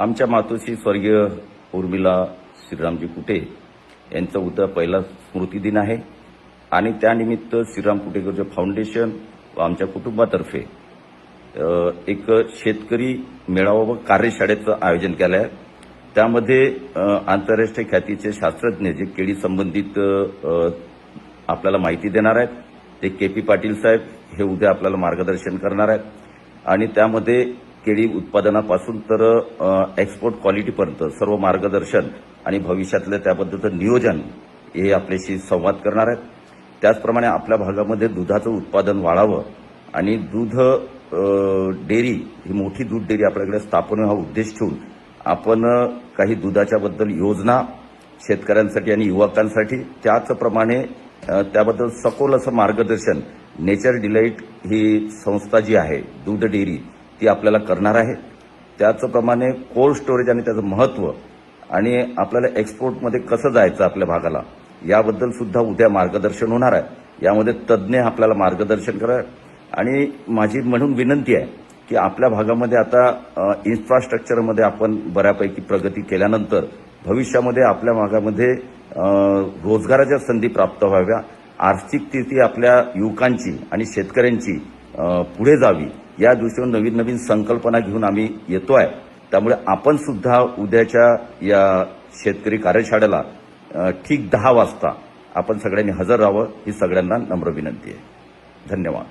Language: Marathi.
आमच्या मातोश्री स्वर्गीय उर्मिला श्रीरामजी कुटे यांचा उद्या पहिला स्मृतिदिन आहे आणि त्यानिमित्त श्रीराम कुटेकर फाउंडेशन व आमच्या कुटुंबातर्फे एक शेतकरी मेळावा व कार्यशाळेचं आयोजन केलं आहे। त्यामध्ये आंतरराष्ट्रीय ख्यातीचे शास्त्रज्ञ जे केळी संबंधित आपल्याला माहिती देणार आहेत ते के.पी. पाटील साहेब हे उद्या आपल्याला मार्गदर्शन करणार आहेत आणि त्यामध्ये केळी उत्पादनापासून तर एक्सपोर्ट क्वालिटीपर्यंत सर्व मार्गदर्शन आणि भविष्यातलं त्याबद्दलचं नियोजन हे आपल्याशी संवाद करणार आहेत। त्याचप्रमाणे आपल्या भागामध्ये दुधाचं उत्पादन वाढावं आणि दूध डेअरी ही मोठी दूध डेअरी आपल्याकडे स्थापन हा उद्देश ठेवून आपण काही दुधाच्याबद्दल योजना शेतकऱ्यांसाठी आणि युवकांसाठी त्याचप्रमाणे त्याबद्दल सखोल असं मार्गदर्शन नेचर डिलाईट ही संस्था जी आहे दूध डेअरी ती आपल्याला करणार आहे। त्याचप्रमाणे कोल्ड स्टोरेज आणि त्याचं महत्त्व आणि आपल्याला एक्सपोर्टमध्ये कसं जायचं आपल्या भागाला याबद्दल सुद्धा उद्या मार्गदर्शन होणार आहे। यामध्ये तज्ज्ञ आपल्याला मार्गदर्शन करणार आणि माझी म्हणून विनंती आहे की आपल्या भागामध्ये आता इन्फ्रास्ट्रक्चरमध्ये आपण बऱ्यापैकी प्रगती केल्यानंतर भविष्यामध्ये आपल्या भागामध्ये रोजगाराच्या संधी प्राप्त व्हाव्या, आर्थिक स्थिती आपल्या युवकांची आणि शेतकऱ्यांची पुढे जावी या दृष्टीने नवीन नवीन संकल्पना घेऊन आम्ही येतो आहे। त्यामुळे आपण सुद्धा उद्याच्या या शेतकरी कार्यशाळेला ठीक 10 वाजता आपण सगळ्यांनी हजर राहावं ही सगळ्यांना नम्र विनंती आहे। धन्यवाद।